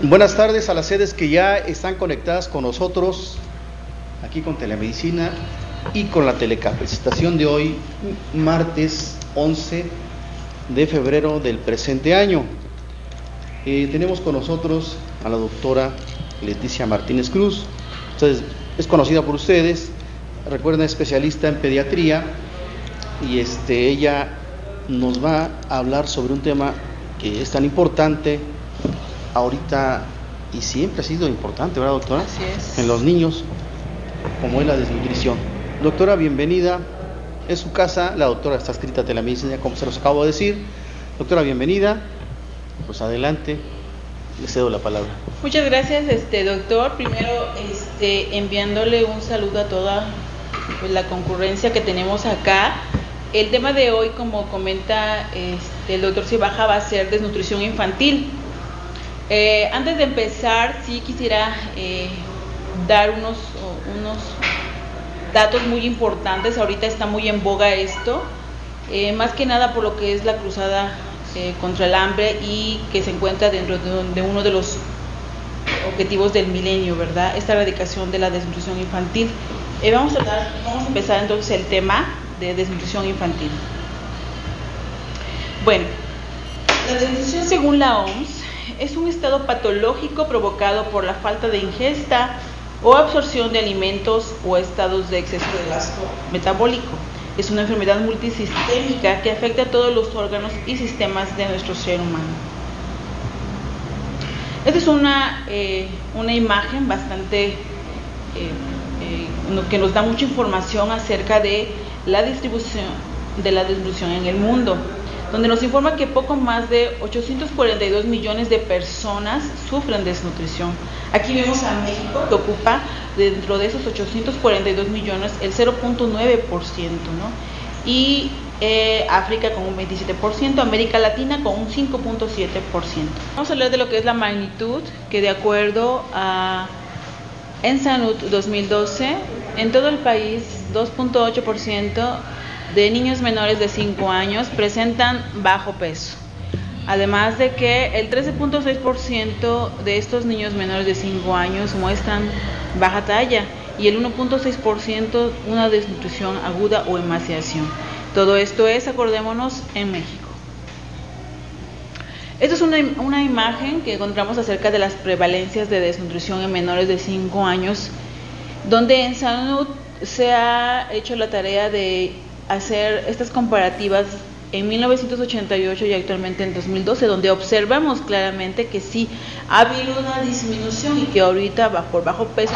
Buenas tardes a las sedes que ya están conectadas con nosotros, aquí con Telemedicina y con la telecapacitación de hoy, martes 11 de febrero del presente año. Tenemos con nosotros a la doctora Leticia Martínez Cruz. Es conocida por ustedes, recuerden, especialista en pediatría, y ella nos va a hablar sobre un tema que es tan importante ahorita y siempre ha sido importante, ¿verdad, doctora? Así es. En los niños, como es la desnutrición. Doctora, bienvenida. Es su casa, la doctora está adscrita a Telemedicina, como se los acabo de decir. Doctora, bienvenida. Pues adelante, le cedo la palabra. Muchas gracias, doctor. Primero, enviándole un saludo a toda la concurrencia que tenemos acá. El tema de hoy, como comenta el doctor Cibaja, va a ser desnutrición infantil. Antes de empezar, sí quisiera dar unos datos muy importantes. Ahorita está muy en boga esto, más que nada por lo que es la cruzada contra el hambre, y que se encuentra dentro de uno de los objetivos del milenio, ¿verdad? Esta erradicación de la desnutrición infantil. Vamos a empezar entonces el tema de desnutrición infantil. Bueno, la desnutrición, según la OMS, es un estado patológico provocado por la falta de ingesta o absorción de alimentos o estados de exceso de gasto metabólico. Es una enfermedad multisistémica que afecta a todos los órganos y sistemas de nuestro ser humano. Esta es una imagen bastante que nos da mucha información acerca de la distribución de la desnutrición en el mundo, donde nos informa que poco más de 842 millones de personas sufren desnutrición. Aquí vemos a México, que ocupa dentro de esos 842 millones el 0.9%, ¿no? Y África con un 27%, América Latina con un 5.7%. Vamos a hablar de lo que es la magnitud, que de acuerdo a Ensanud 2012, en todo el país 2.8% de niños menores de 5 años presentan bajo peso. Además de que el 13.6% de estos niños menores de 5 años muestran baja talla, y el 1.6% una desnutrición aguda o emaciación. Todo esto es, acordémonos, en México. Esta es una imagen que encontramos acerca de las prevalencias de desnutrición en menores de 5 años, donde en Salud se ha hecho la tarea de hacer estas comparativas en 1988 y actualmente en 2012, donde observamos claramente que sí ha habido una disminución, y que ahorita por bajo peso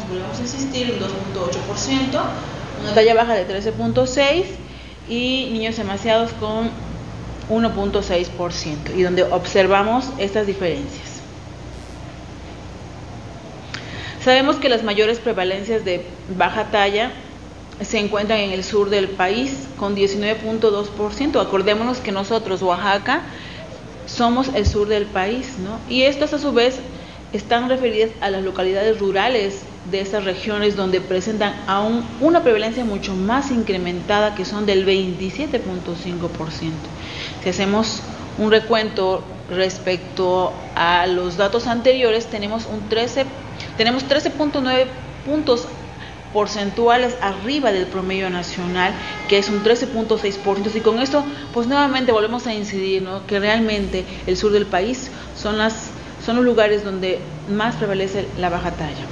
volvemos a insistir, un 2.8%, una talla baja de 13.6% y niños emaciados con 1.6%, y donde observamos estas diferencias. Sabemos que las mayores prevalencias de baja talla se encuentran en el sur del país con 19.2%. Acordémonos que nosotros, Oaxaca, somos el sur del país, ¿no? Y estas a su vez están referidas a las localidades rurales de estas regiones, donde presentan aún una prevalencia mucho más incrementada, que son del 27.5%. Si hacemos un recuento respecto a los datos anteriores, tenemos 13.9 puntos porcentuales arriba del promedio nacional, que es un 13.6%, y con esto pues nuevamente volvemos a incidir, ¿no?, que realmente el sur del país son los lugares donde más prevalece la baja talla.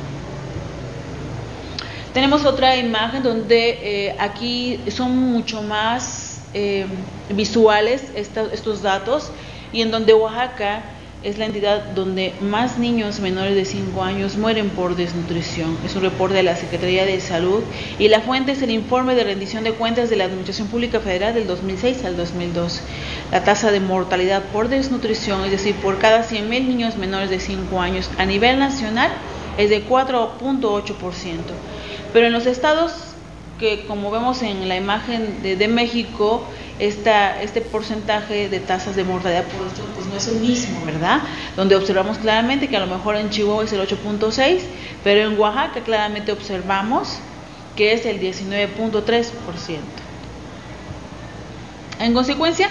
Tenemos otra imagen donde aquí son mucho más visuales estos datos, y en donde Oaxaca es la entidad donde más niños menores de 5 años mueren por desnutrición. Es un reporte de la Secretaría de Salud, y la fuente es el informe de rendición de cuentas de la Administración Pública Federal del 2006 al 2012. La tasa de mortalidad por desnutrición, es decir, por cada 100,000 niños menores de 5 años a nivel nacional, es de 4.8%. Pero en los estados que, como vemos en la imagen de México, este porcentaje de tasas de mortalidad por esto pues no es el mismo, ¿verdad? Donde observamos claramente que a lo mejor en Chihuahua es el 8.6%, pero en Oaxaca claramente observamos que es el 19.3%. En consecuencia,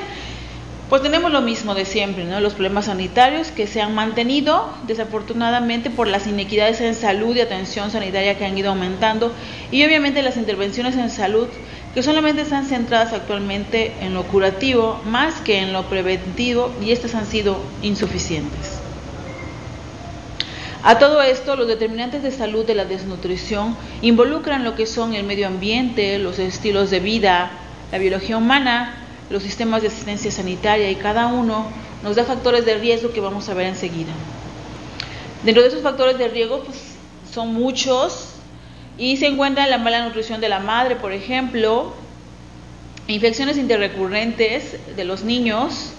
Pues tenemos lo mismo de siempre, ¿no? Los problemas sanitarios que se han mantenido desafortunadamente por las inequidades en salud y atención sanitaria que han ido aumentando, y obviamente las intervenciones en salud que solamente están centradas actualmente en lo curativo más que en lo preventivo, y estas han sido insuficientes. A todo esto, los determinantes de salud de la desnutrición involucran lo que son el medio ambiente, los estilos de vida, la biología humana, los sistemas de asistencia sanitaria, y cada uno nos da factores de riesgo que vamos a ver enseguida. Dentro de esos factores de riesgo pues, son muchos, y se encuentra la mala nutrición de la madre, por ejemplo, infecciones interrecurrentes de los niños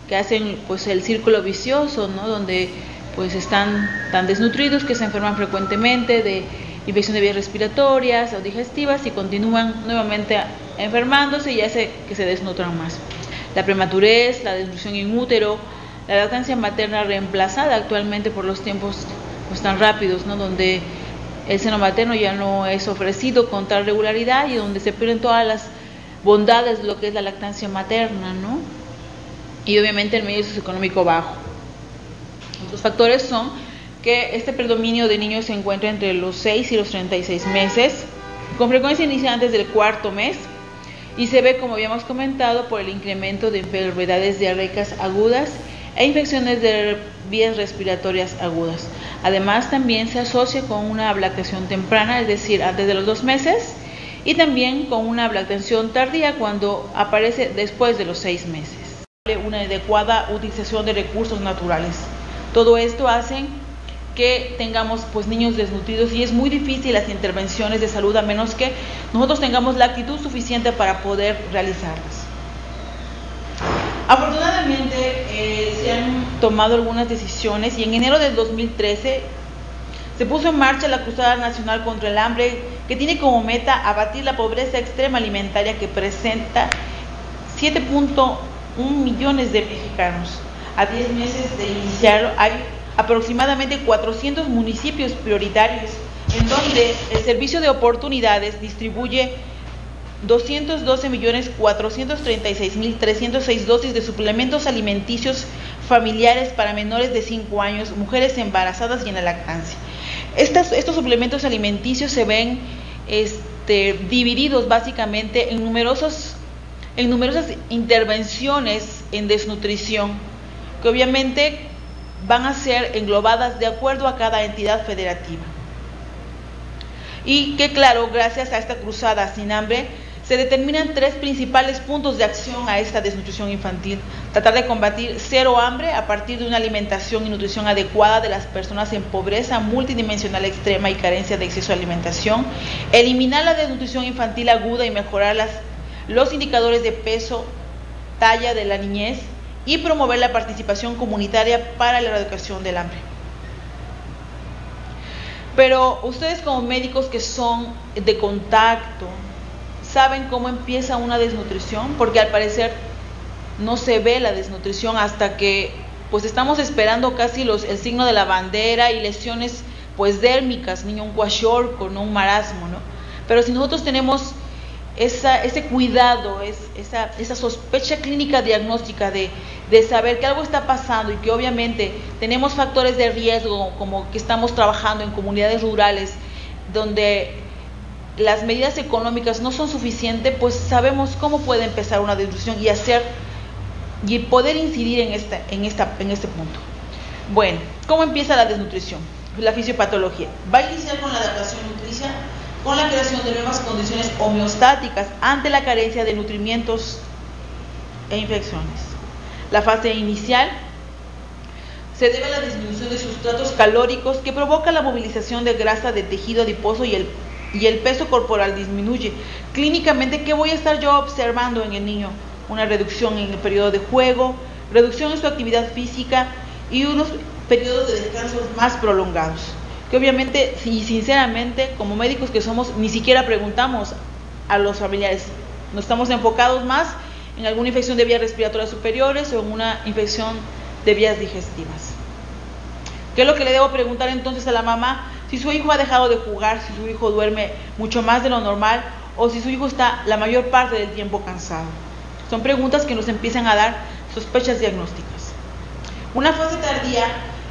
que hacen pues el círculo vicioso, ¿no? Donde pues están tan desnutridos que se enferman frecuentemente de infección de vías respiratorias o digestivas y continúan nuevamente enfermándose y hace que se desnutran más. La prematurez, la desnutrición in útero, la lactancia materna reemplazada actualmente por los tiempos pues, tan rápidos, ¿no? Donde el seno materno ya no es ofrecido con tal regularidad y donde se pierden todas las bondades de lo que es la lactancia materna, ¿no? Y obviamente el medio socioeconómico bajo. Otros factores son que este predominio de niños se encuentra entre los 6 y los 36 meses, con frecuencia inicia antes del cuarto mes, y se ve, como habíamos comentado, por el incremento de enfermedades diarreicas agudas e infecciones de vías respiratorias agudas. Además, también se asocia con una lactación temprana, es decir, antes de los 2 meses, y también con una lactación tardía cuando aparece después de los 6 meses. Una adecuada utilización de recursos naturales. Todo esto hace que tengamos pues niños desnutridos, y es muy difícil las intervenciones de salud a menos que nosotros tengamos la actitud suficiente para poder realizarlas. Afortunadamente se han tomado algunas decisiones, y en enero del 2013 se puso en marcha la Cruzada Nacional contra el Hambre, que tiene como meta abatir la pobreza extrema alimentaria que presenta 7.1 millones de mexicanos. A 10 meses de iniciarlo hay aproximadamente 400 municipios prioritarios en donde el Servicio de Oportunidades distribuye 212.436.306 dosis de suplementos alimenticios familiares para menores de 5 años, mujeres embarazadas y en la lactancia. Estos suplementos alimenticios se ven divididos básicamente en numerosas intervenciones en desnutrición, que obviamente van a ser englobadas de acuerdo a cada entidad federativa. Y que claro, gracias a esta cruzada sin hambre, se determinan 3 principales puntos de acción a esta desnutrición infantil. Tratar de combatir cero hambre a partir de una alimentación y nutrición adecuada de las personas en pobreza multidimensional extrema y carencia de acceso a alimentación. Eliminar la desnutrición infantil aguda y mejorar los indicadores de peso, talla de la niñez, y promover la participación comunitaria para la erradicación del hambre. Pero ustedes, como médicos que son de contacto, ¿saben cómo empieza una desnutrición? Porque al parecer no se ve la desnutrición hasta que pues estamos esperando casi el signo de la bandera y lesiones pues dérmicas, niño, un kwashiorkor, no un marasmo, ¿no? Pero si nosotros tenemos ese cuidado, esa sospecha clínica diagnóstica de saber que algo está pasando y que obviamente tenemos factores de riesgo, como que estamos trabajando en comunidades rurales donde las medidas económicas no son suficientes, pues sabemos cómo puede empezar una desnutrición y poder incidir en este punto. Bueno, ¿cómo empieza la desnutrición? La fisiopatología. Va a iniciar con la adaptación nutricia, con la creación de nuevas condiciones homeostáticas ante la carencia de nutrimientos e infecciones. La fase inicial se debe a la disminución de sustratos calóricos que provoca la movilización de grasa de tejido adiposo y el peso corporal disminuye. Clínicamente, ¿qué voy a estar yo observando en el niño? Una reducción en el periodo de juego, reducción en su actividad física y unos periodos de descanso más prolongados. Que obviamente y sinceramente, como médicos que somos, ni siquiera preguntamos a los familiares. Nos estamos enfocados más en alguna infección de vías respiratorias superiores o en una infección de vías digestivas. ¿Qué es lo que le debo preguntar entonces a la mamá? Si su hijo ha dejado de jugar, si su hijo duerme mucho más de lo normal o si su hijo está la mayor parte del tiempo cansado. Son preguntas que nos empiezan a dar Sospechas diagnósticas. Una fase tardía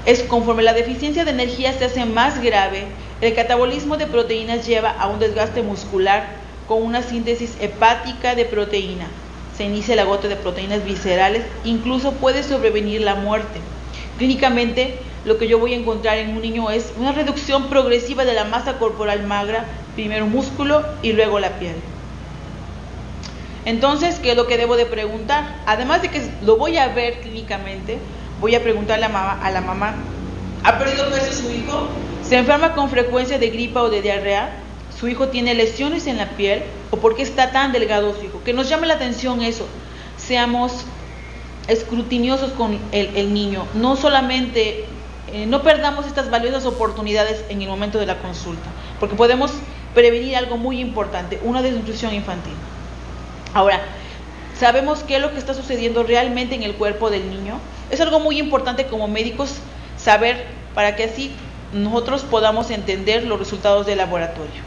es conforme la deficiencia de energía se hace más grave, el catabolismo de proteínas lleva a un desgaste muscular con una síntesis hepática de proteína. Se inicia el agotamiento de proteínas viscerales, incluso puede sobrevenir la muerte. Clínicamente, lo que yo voy a encontrar en un niño es una reducción progresiva de la masa corporal magra, primero músculo y luego la piel. Entonces, ¿qué es lo que debo de preguntar? Además de que lo voy a ver clínicamente, voy a preguntarle a la mamá, ¿ha perdido peso su hijo? ¿Se enferma con frecuencia de gripa o de diarrea? ¿Su hijo tiene lesiones en la piel? ¿O por qué está tan delgado su hijo? Que nos llame la atención eso. Seamos escrutiniosos con el niño. No solamente, no perdamos estas valiosas oportunidades en el momento de la consulta, porque podemos prevenir algo muy importante, una desnutrición infantil. Ahora, ¿sabemos qué es lo que está sucediendo realmente en el cuerpo del niño? Es algo muy importante como médicos saber para que así nosotros podamos entender los resultados del laboratorio.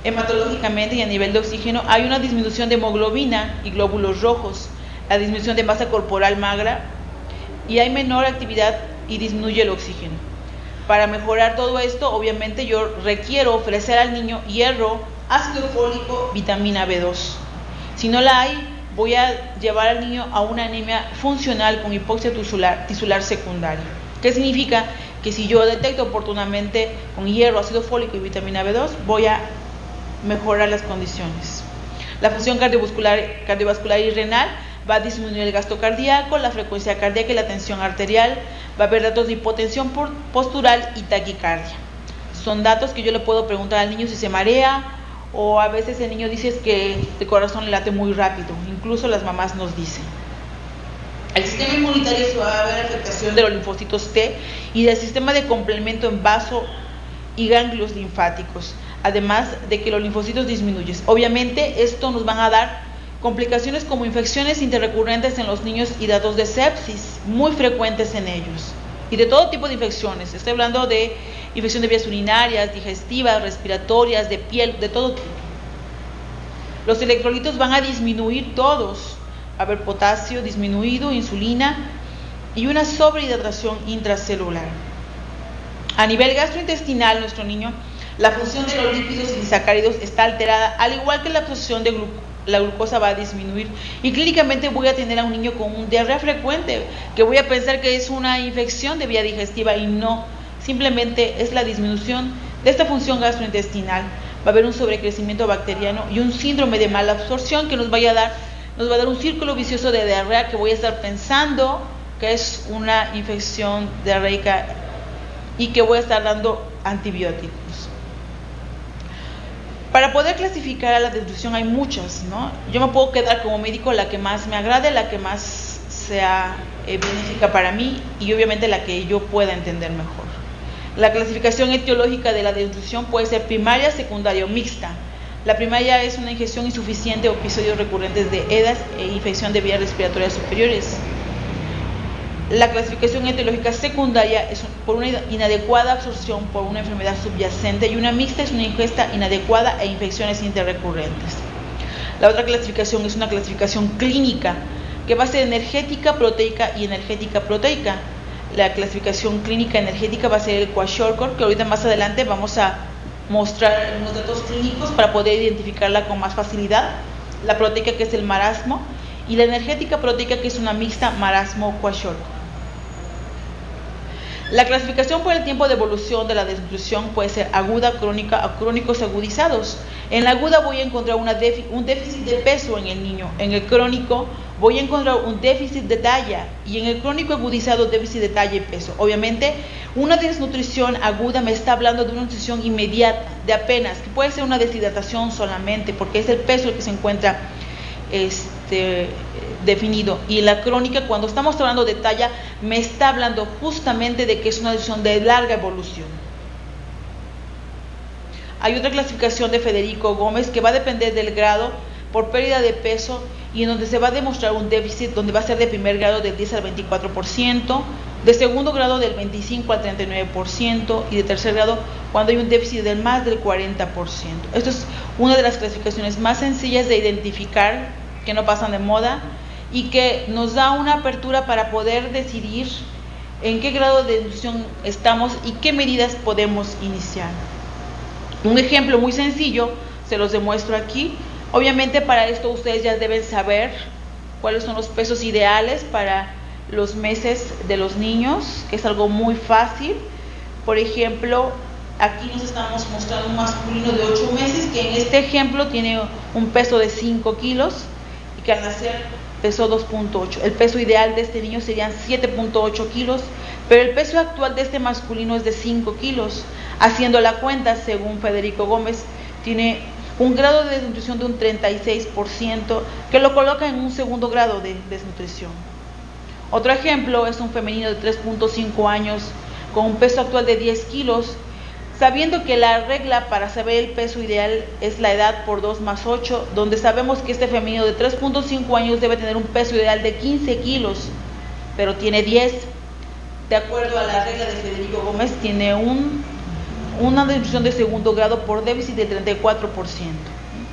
Hematológicamente y a nivel de oxígeno hay una disminución de hemoglobina y glóbulos rojos, la disminución de masa corporal magra y hay menor actividad y disminuye el oxígeno. Para mejorar todo esto, obviamente yo requiero ofrecer al niño hierro, ácido fólico, vitamina B2. Si no la hay, voy a llevar al niño a una anemia funcional con hipoxia tisular secundaria. ¿Qué significa? Que si yo detecto oportunamente con hierro, ácido fólico y vitamina B2, voy a mejorar las condiciones. La función cardiovascular y renal va a disminuir el gasto cardíaco, la frecuencia cardíaca y la tensión arterial, va a haber datos de hipotensión postural y taquicardia. Son datos que yo le puedo preguntar al niño si se marea, o a veces el niño dice que el corazón le late muy rápido, incluso las mamás nos dicen. El sistema inmunitario se va a ver afectación de los linfocitos T y del sistema de complemento en vaso y ganglios linfáticos, además de que los linfocitos disminuyen. Obviamente esto nos van a dar complicaciones como infecciones interrecurrentes en los niños y datos de sepsis muy frecuentes en ellos y de todo tipo de infecciones. Estoy hablando de infección de vías urinarias, digestivas, respiratorias, de piel, de todo tipo. Los electrolitos van a disminuir todos. Va a haber potasio disminuido, insulina y una sobrehidratación intracelular. A nivel gastrointestinal, nuestro niño, la función de los lípidos y disacáridos está alterada, al igual que la absorción de la glucosa va a disminuir. Y clínicamente voy a tener a un niño con un diarrea frecuente, que voy a pensar que es una infección de vía digestiva y no, simplemente es la disminución de esta función gastrointestinal. Va a haber un sobrecrecimiento bacteriano y un síndrome de mala absorción que nos va a dar un círculo vicioso de diarrea que voy a estar pensando que es una infección diarreica y que voy a estar dando antibióticos. Para poder clasificar a la desnutrición hay muchas, ¿no? Yo me puedo quedar como médico la que más me agrade, la que más sea benéfica para mí y obviamente la que yo pueda entender mejor. La clasificación etiológica de la desnutrición puede ser primaria, secundaria o mixta. La primaria es una ingestión insuficiente o episodios recurrentes de EDAS e infección de vías respiratorias superiores. La clasificación etiológica secundaria es por una inadecuada absorción por una enfermedad subyacente y una mixta es una ingesta inadecuada e infecciones interrecurrentes. La otra clasificación es una clasificación clínica que va a ser energética, proteica y energética proteica. La clasificación clínica energética va a ser el Kwashiorkor, que ahorita más adelante vamos a mostrar unos datos clínicos para poder identificarla con más facilidad. La proteica, que es el marasmo, y la energética proteica, que es una mixta marasmo-Kwashiorkor. La clasificación por el tiempo de evolución de la desnutrición puede ser aguda, crónica o crónicos agudizados. En la aguda voy a encontrar un déficit de peso en el niño. En el crónico voy a encontrar un déficit de talla y en el crónico agudizado déficit de talla y peso. Obviamente, una desnutrición aguda me está hablando de una nutrición inmediata, de apenas, que puede ser una deshidratación solamente, porque es el peso el que se encuentra definido. Y en la crónica, cuando estamos hablando de talla, me está hablando justamente de que es una decisión de larga evolución. Hay otra clasificación de Federico Gómez que va a depender del grado por pérdida de peso y en donde se va a demostrar un déficit donde va a ser de primer grado del 10 al 24%, de segundo grado del 25 al 39% y de tercer grado cuando hay un déficit del más del 40%. Esto es una de las clasificaciones más sencillas de identificar, que no pasan de moda y que nos da una apertura para poder decidir en qué grado de nutrición estamos y qué medidas podemos iniciar. Un ejemplo muy sencillo, se los demuestro aquí. Obviamente para esto ustedes ya deben saber cuáles son los pesos ideales para los meses de los niños, que es algo muy fácil. Por ejemplo, aquí nos estamos mostrando un masculino de 8 meses que en este ejemplo tiene un peso de 5 kilos y que al nacer pesó 2.8. El peso ideal de este niño serían 7.8 kilos, pero el peso actual de este masculino es de 5 kilos. Haciendo la cuenta, según Federico Gómez, tiene un grado de desnutrición de un 36%, que lo coloca en un segundo grado de desnutrición. Otro ejemplo es un femenino de 3.5 años con un peso actual de 10 kilos, sabiendo que la regla para saber el peso ideal es la edad por 2 más 8, donde sabemos que este femenino de 3.5 años debe tener un peso ideal de 15 kilos, pero tiene 10. De acuerdo a la regla de Federico Gómez, tiene una desnutrición de segundo grado por déficit del 34%.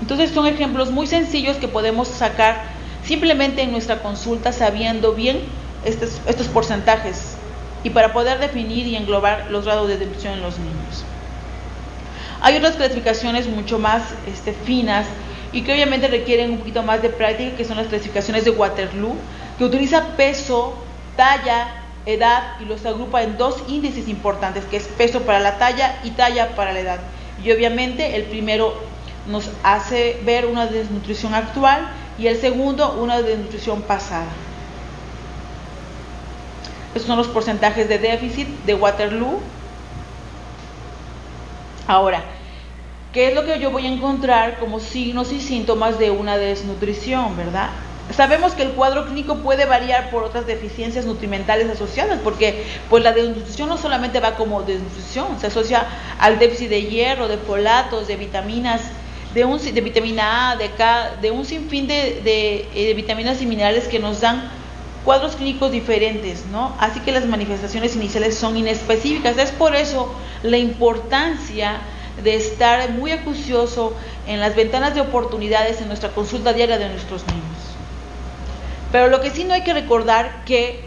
Entonces son ejemplos muy sencillos que podemos sacar simplemente en nuestra consulta, sabiendo bien estos porcentajes y para poder definir y englobar los grados de desnutrición en los niños. Hay otras clasificaciones mucho más finas y que obviamente requieren un poquito más de práctica, que son las clasificaciones de Waterloo, que utiliza peso, talla, edad y los agrupa en 2 índices importantes, que es peso para la talla y talla para la edad. Y obviamente el primero nos hace ver una desnutrición actual y el segundo una desnutrición pasada. Estos son los porcentajes de déficit de Waterloo. Ahora, ¿qué es lo que yo voy a encontrar como signos y síntomas de una desnutrición, verdad? Sabemos que el cuadro clínico puede variar por otras deficiencias nutrimentales asociadas, porque pues la desnutrición no solamente va como desnutrición, se asocia al déficit de hierro, de folatos, de vitaminas, de vitamina A, de K, de un sinfín de vitaminas y minerales que nos dan cuadros clínicos diferentes, ¿no? Así que las manifestaciones iniciales son inespecíficas. Es por eso la importancia de estar muy acucioso en las ventanas de oportunidades en nuestra consulta diaria de nuestros niños. Pero lo que sí no hay que recordar que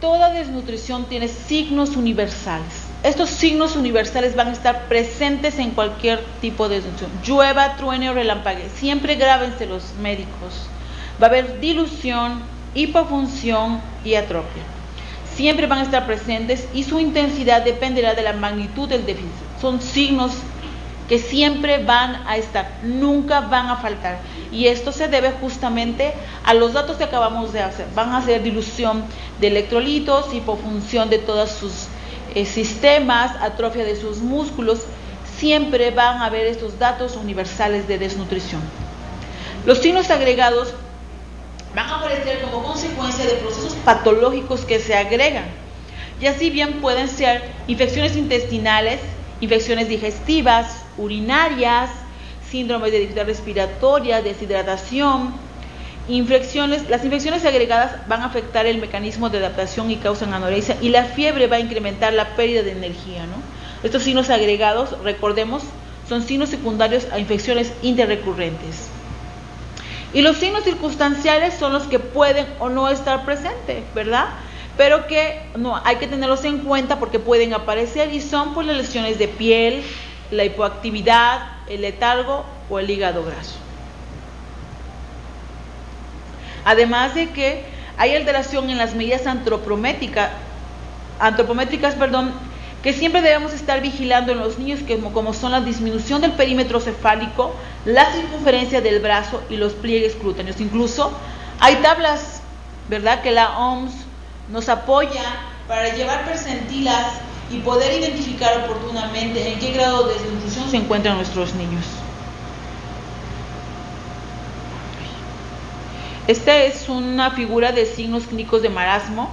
toda desnutrición tiene signos universales. Estos signos universales van a estar presentes en cualquier tipo de desnutrición. Llueva, truene o relampaguee. Siempre grábense los médicos. Va a haber dilución, hipofunción y atrofia. Siempre van a estar presentes y su intensidad dependerá de la magnitud del déficit. Son signos que siempre van a estar, nunca van a faltar. Y esto se debe justamente a los datos que acabamos de hacer. Van a hacer dilución de electrolitos, hipofunción de todos sus sistemas, atrofia de sus músculos. Siempre van a haber estos datos universales de desnutrición. Los signos agregados van a aparecer como consecuencia de procesos patológicos que se agregan. Y así bien pueden ser infecciones intestinales, infecciones digestivas, urinarias, síndromes de dificultad respiratoria, deshidratación, las infecciones agregadas van a afectar el mecanismo de adaptación y causan anorexia, y la fiebre va a incrementar la pérdida de energía, ¿no? Estos signos agregados, recordemos, son signos secundarios a infecciones interrecurrentes. Y los signos circunstanciales son los que pueden o no estar presentes, ¿verdad? Pero que no hay que tenerlos en cuenta porque pueden aparecer, y son por las lesiones de piel, la hipoactividad, el letargo o el hígado graso. Además de que hay alteración en las medidas antropométricas, que siempre debemos estar vigilando en los niños, como son la disminución del perímetro cefálico, la circunferencia del brazo y los pliegues cutáneos. Incluso hay tablas, ¿verdad?, que la OMS nos apoya para llevar percentilas y poder identificar oportunamente en qué grado de desnutrición se encuentran nuestros niños. Esta es una figura de signos clínicos de marasmo.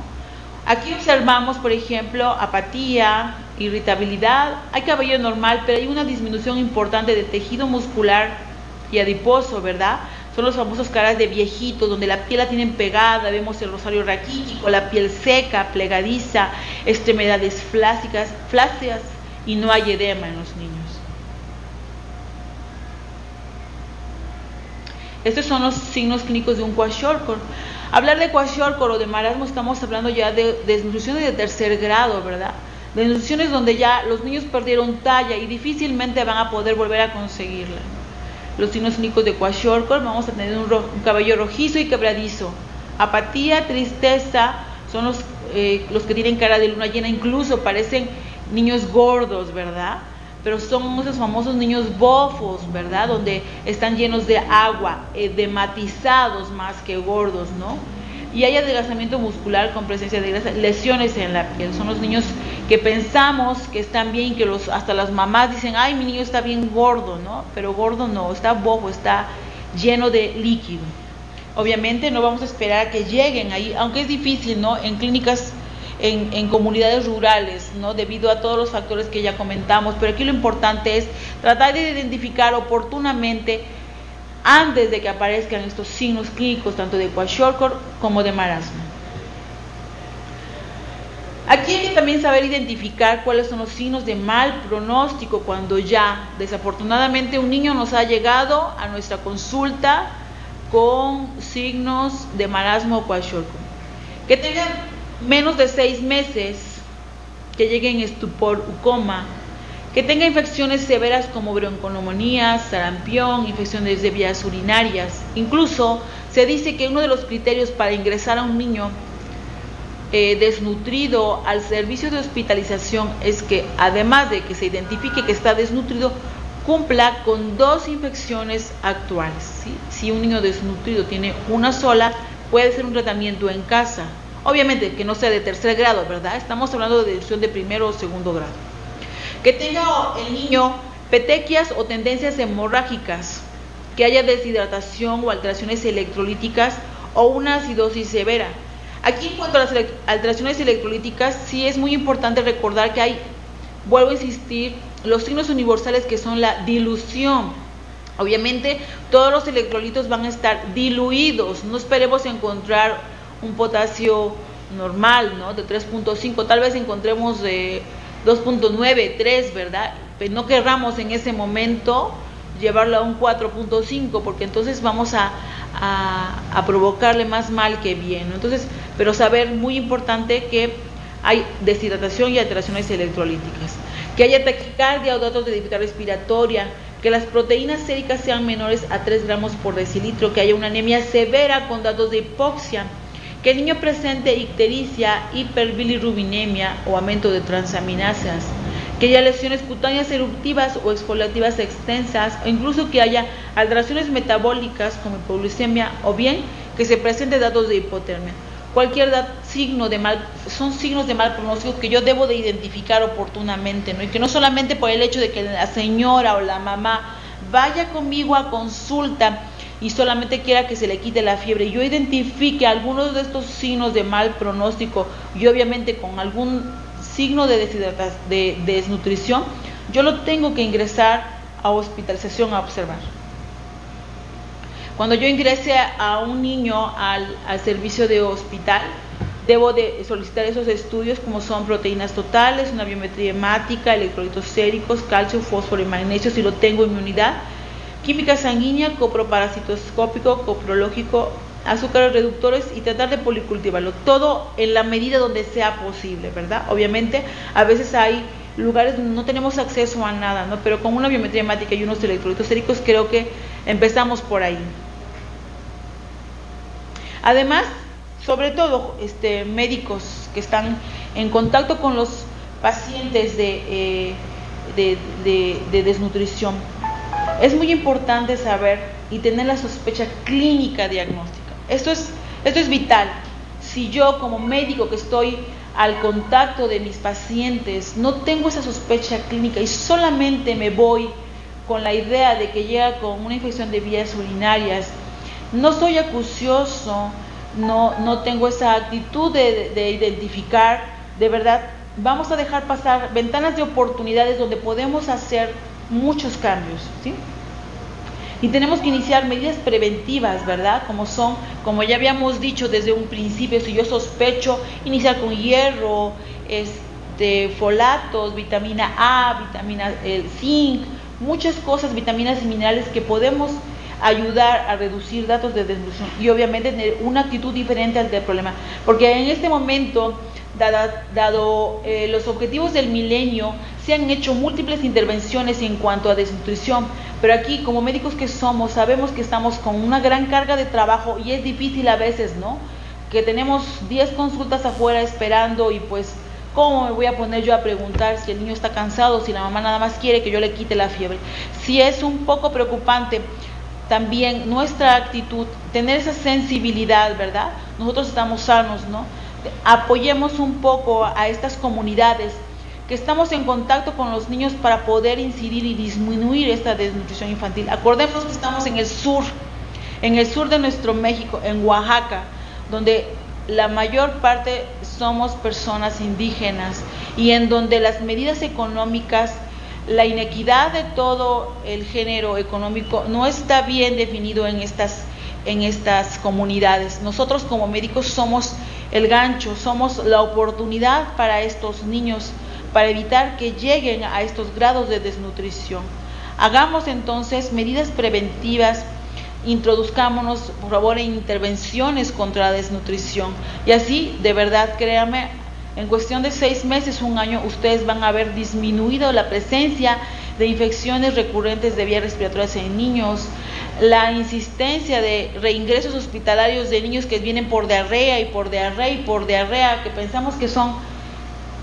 Aquí observamos, por ejemplo, apatía, irritabilidad, hay cabello normal, pero hay una disminución importante de tejido muscular y adiposo, ¿verdad? Son los famosos caras de viejito, donde la piel la tienen pegada, vemos el rosario raquítico, la piel seca, plegadiza, extremidades flácidas y no hay edema en los niños. Estos son los signos clínicos de un kwashiorkor. Hablar de kwashiorkor o de marasmo, estamos hablando ya de desnutrición de tercer grado, ¿verdad? De desnutriciones donde ya los niños perdieron talla y difícilmente van a poder volver a conseguirla. Los signos clínicos de kwashiorkor: vamos a tener un cabello rojizo y quebradizo, apatía, tristeza, son los que tienen cara de luna llena, incluso parecen niños gordos, ¿verdad? Pero son esos famosos niños bofos, ¿verdad? Donde están llenos de agua, edematizados más que gordos, ¿no? Y hay adelgazamiento muscular con presencia de grasa, lesiones en la piel. Son los niños que pensamos que están bien, que hasta las mamás dicen, ay, mi niño está bien gordo, ¿no? Pero gordo no, está bofo, está lleno de líquido. Obviamente no vamos a esperar a que lleguen ahí, aunque es difícil, ¿no? En clínicas, en comunidades rurales, ¿no? Debido a todos los factores que ya comentamos, pero aquí lo importante es tratar de identificar oportunamente antes de que aparezcan estos signos clínicos, tanto de kwashiorkor como de marasmo. Aquí hay que también saber identificar cuáles son los signos de mal pronóstico cuando ya, desafortunadamente, un niño nos ha llegado a nuestra consulta con signos de marasmo o kwashiorkor. Que tengan menos de 6 meses, que llegue en estupor u coma, que tenga infecciones severas como bronconeumonía, sarampión, infecciones de vías urinarias. Incluso se dice que uno de los criterios para ingresar a un niño desnutrido al servicio de hospitalización es que, además de que se identifique que está desnutrido, cumpla con 2 infecciones actuales, ¿sí? Si un niño desnutrido tiene una sola, puede ser un tratamiento en casa. Obviamente que no sea de tercer grado, ¿verdad? Estamos hablando de desnutrición de primero o segundo grado. Que tenga el niño petequias o tendencias hemorrágicas, que haya deshidratación o alteraciones electrolíticas o una acidosis severa. Aquí, en cuanto a las alteraciones electrolíticas, sí es muy importante recordar que hay, vuelvo a insistir, los signos universales, que son la dilución. Obviamente todos los electrolitos van a estar diluidos, no esperemos encontrar un potasio normal, ¿no? De 3.5, tal vez encontremos 2.9, 3, ¿verdad? Pero no querramos en ese momento llevarlo a un 4.5, porque entonces vamos a provocarle más mal que bien, ¿no? Entonces, pero saber, muy importante, que hay deshidratación y alteraciones electrolíticas, que haya taquicardia o datos de dificultad respiratoria, que las proteínas séricas sean menores a 3 gramos por decilitro, que haya una anemia severa con datos de hipoxia, que el niño presente ictericia, hiperbilirrubinemia o aumento de transaminasas, que haya lesiones cutáneas eruptivas o exfoliativas extensas, o incluso que haya alteraciones metabólicas como hipoglucemia, o bien que se presente datos de hipotermia. Cualquier signo de mal, son signos de mal pronóstico que yo debo de identificar oportunamente, ¿no? Y que no solamente por el hecho de que la señora o la mamá vaya conmigo a consulta y solamente quiera que se le quite la fiebre, yo identifique algunos de estos signos de mal pronóstico y obviamente con algún signo de desnutrición, yo lo tengo que ingresar a hospitalización a observar. Cuando yo ingrese a un niño al servicio de hospital, debo de solicitar esos estudios, como son proteínas totales, una biometría hemática, electrolitos séricos, calcio, fósforo y magnesio, si lo tengo en mi unidad, química sanguínea, coproparasitoscópico, coprológico, azúcares reductores, y tratar de policultivarlo, todo en la medida donde sea posible, ¿verdad? Obviamente, a veces hay lugares donde no tenemos acceso a nada, ¿no? Pero con una biometría hemática y unos electrolitos séricos, creo que empezamos por ahí. Además, sobre todo, médicos que están en contacto con los pacientes de desnutrición, es muy importante saber y tener la sospecha clínica diagnóstica. Esto es vital. Si yo, como médico que estoy al contacto de mis pacientes, no tengo esa sospecha clínica y solamente me voy con la idea de que llega con una infección de vías urinarias, no soy acucioso, no tengo esa actitud de identificar, de verdad, vamos a dejar pasar ventanas de oportunidades donde podemos hacer muchos cambios, ¿sí? Y tenemos que iniciar medidas preventivas, ¿verdad? Como ya habíamos dicho desde un principio, si yo sospecho, iniciar con hierro, folatos, vitamina A, zinc, muchas cosas, vitaminas y minerales que podemos ayudar a reducir datos de desnutrición y obviamente tener una actitud diferente ante el problema, porque en este momento, dado los objetivos del milenio, se han hecho múltiples intervenciones en cuanto a desnutrición, pero aquí como médicos que somos, sabemos que estamos con una gran carga de trabajo y es difícil a veces, ¿no? Que tenemos 10 consultas afuera esperando y pues, ¿cómo me voy a poner yo a preguntar si el niño está cansado, si la mamá nada más quiere que yo le quite la fiebre? Si es un poco preocupante también nuestra actitud, tener esa sensibilidad, ¿verdad? Nosotros estamos sanos, ¿no? Apoyemos un poco a estas comunidades que estamos en contacto con los niños para poder incidir y disminuir esta desnutrición infantil. Acordemos que estamos en el sur de nuestro México, en Oaxaca, donde la mayor parte somos personas indígenas y en donde las medidas económicas, la inequidad de todo el género económico no está bien definido en estas comunidades. Nosotros como médicos somos el gancho, somos la oportunidad para estos niños, para evitar que lleguen a estos grados de desnutrición. Hagamos entonces medidas preventivas, introduzcámonos por favor en intervenciones contra la desnutrición y así, de verdad, créanme, en cuestión de 6 meses, 1 año, ustedes van a haber disminuido la presencia de infecciones recurrentes de vías respiratorias en niños, la insistencia de reingresos hospitalarios de niños que vienen por diarrea que pensamos que son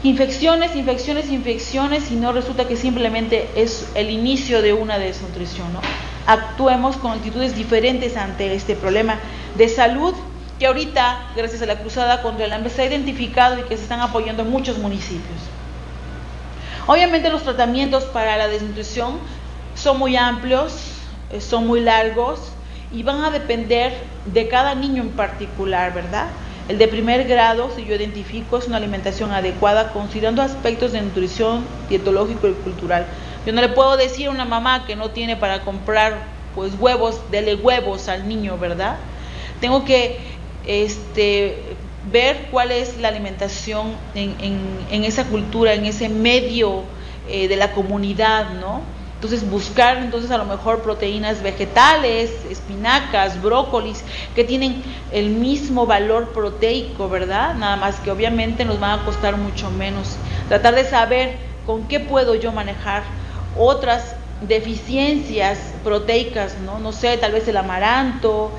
infecciones y no, resulta que simplemente es el inicio de una desnutrición, ¿no? Actuemos con actitudes diferentes ante este problema de salud que ahorita, gracias a la Cruzada contra el Hambre, se ha identificado y que se están apoyando en muchos municipios. Obviamente los tratamientos para la desnutrición son muy amplios, son muy largos y van a depender de cada niño en particular, ¿verdad? El de primer grado, si yo identifico, es una alimentación adecuada considerando aspectos de nutrición, dietológico y cultural. Yo no le puedo decir a una mamá que no tiene para comprar pues huevos, dele huevos al niño, ¿verdad? Tengo que ver cuál es la alimentación en esa cultura, en ese medio de la comunidad, ¿no? Entonces buscar a lo mejor proteínas vegetales, espinacas, brócolis, que tienen el mismo valor proteico, ¿verdad? Nada más que obviamente nos van a costar mucho menos. Tratar de saber con qué puedo yo manejar otras deficiencias proteicas, ¿no? No sé, tal vez el amaranto,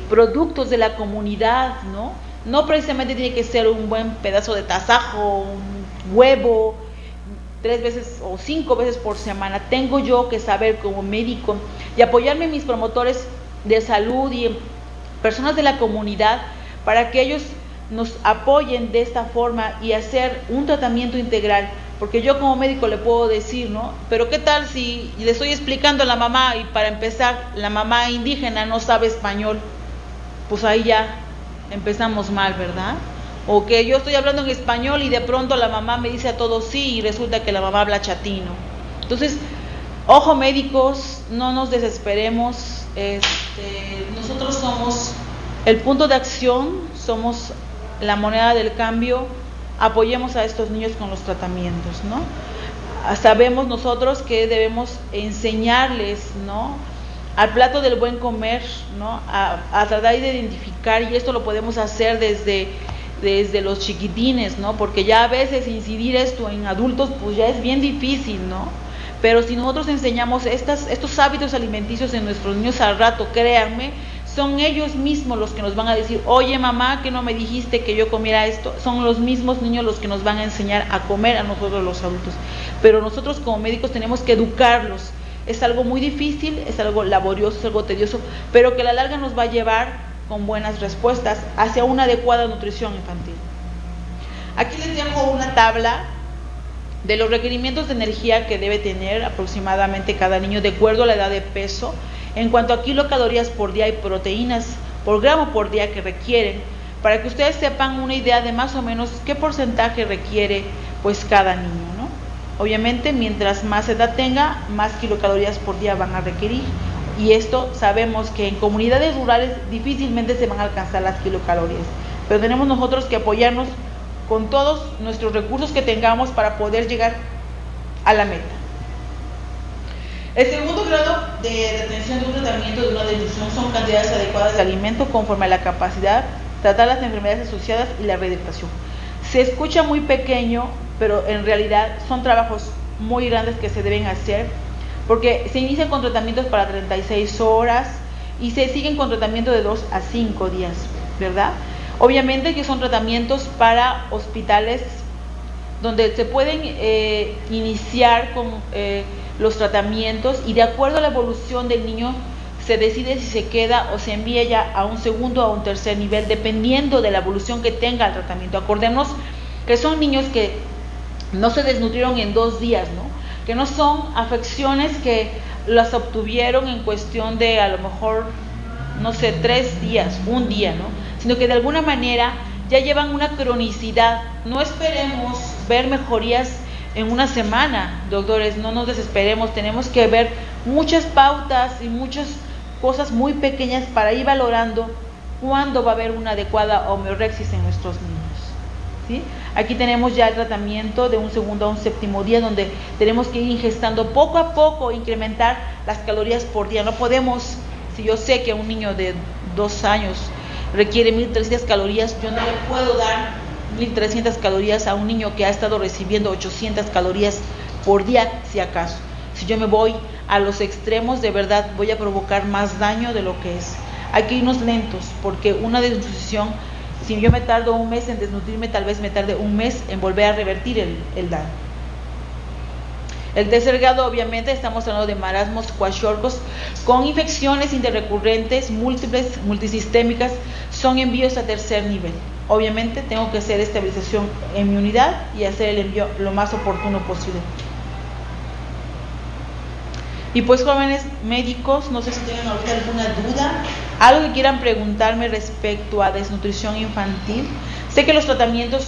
productos de la comunidad, ¿no? No precisamente tiene que ser un buen pedazo de tasajo, un huevo, 3 veces o 5 veces por semana. Tengo yo que saber como médico y apoyarme en mis promotores de salud y en personas de la comunidad para que ellos nos apoyen de esta forma y hacer un tratamiento integral, porque yo como médico le puedo decir, ¿no? Pero ¿qué tal si le estoy explicando a la mamá y para empezar la mamá indígena no sabe español? Pues ahí ya empezamos mal, ¿verdad? O que yo estoy hablando en español y de pronto la mamá me dice a todos sí y resulta que la mamá habla chatino. Entonces, ojo médicos, no nos desesperemos, nosotros somos el punto de acción, somos la moneda del cambio, apoyemos a estos niños con los tratamientos, ¿no? Sabemos nosotros que debemos enseñarles, ¿no?, al plato del buen comer, ¿no?, a tratar de identificar, y esto lo podemos hacer desde los chiquitines, ¿no?, porque ya a veces incidir esto en adultos pues ya es bien difícil, ¿no? Pero si nosotros enseñamos estos hábitos alimenticios en nuestros niños al rato, créanme, son ellos mismos los que nos van a decir, oye mamá, que no me dijiste que yo comiera esto. Son los mismos niños los que nos van a enseñar a comer a nosotros los adultos. Pero nosotros como médicos tenemos que educarlos. Es algo muy difícil, es algo laborioso, es algo tedioso, pero que a la larga nos va a llevar con buenas respuestas hacia una adecuada nutrición infantil. Aquí les dejo una tabla de los requerimientos de energía que debe tener aproximadamente cada niño de acuerdo a la edad de peso, en cuanto a kilocalorías por día y proteínas por gramo por día que requieren, para que ustedes sepan una idea de más o menos qué porcentaje requiere pues cada niño, ¿no? Obviamente mientras más edad tenga, más kilocalorías por día van a requerir, y esto sabemos que en comunidades rurales difícilmente se van a alcanzar las kilocalorías, pero tenemos nosotros que apoyarnos con todos nuestros recursos que tengamos para poder llegar a la meta. El segundo grado de retención de un tratamiento de una desnutrición son cantidades adecuadas de alimento conforme a la capacidad, tratar las enfermedades asociadas y la rehidratación. Se escucha muy pequeño, pero en realidad son trabajos muy grandes que se deben hacer, porque se inician con tratamientos para 36 horas y se siguen con tratamiento de 2 a 5 días, ¿verdad? Obviamente que son tratamientos para hospitales donde se pueden iniciar con los tratamientos, y de acuerdo a la evolución del niño se decide si se queda o se envía ya a un segundo o a un tercer nivel, dependiendo de la evolución que tenga el tratamiento. Acordemos que son niños que no se desnutrieron en 2 días, ¿no? Que no son afecciones que las obtuvieron en cuestión de a lo mejor, no sé, 3 días, 1 día, ¿no? Sino que de alguna manera ya llevan una cronicidad. No esperemos ver mejorías en una semana, doctores, no nos desesperemos. Tenemos que ver muchas pautas y muchas cosas muy pequeñas para ir valorando cuándo va a haber una adecuada homeorexis en nuestros niños, ¿sí? Aquí tenemos ya el tratamiento de un segundo a un séptimo día, donde tenemos que ir ingestando poco a poco, incrementar las calorías por día. No podemos, si yo sé que un niño de 2 años requiere 1300 calorías, yo no le puedo dar 1300 calorías a un niño que ha estado recibiendo 800 calorías por día, si acaso. Si yo me voy a los extremos, de verdad voy a provocar más daño de lo que es. Hay que irnos lentos, porque una desnutrición, si yo me tardo 1 mes en desnutrirme, tal vez me tarde 1 mes en volver a revertir el daño. El tercer grado, obviamente, estamos hablando de marasmos cuashiorcos con infecciones interrecurrentes, múltiples, multisistémicas, son envíos a tercer nivel. Obviamente tengo que hacer estabilización en mi unidad y hacer el envío lo más oportuno posible. Y pues, jóvenes médicos, no sé si tienen ahorita alguna duda, algo que quieran preguntarme respecto a desnutrición infantil. Sé que los tratamientos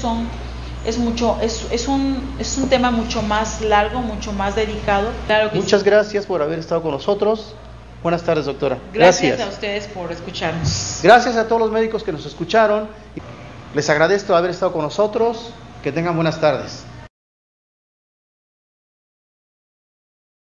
es un tema mucho más largo, mucho más dedicado. Claro que Muchas sí. gracias por haber estado con nosotros. Buenas tardes, doctora. Gracias a ustedes por escucharnos. Gracias a todos los médicos que nos escucharon. Les agradezco haber estado con nosotros. Que tengan buenas tardes.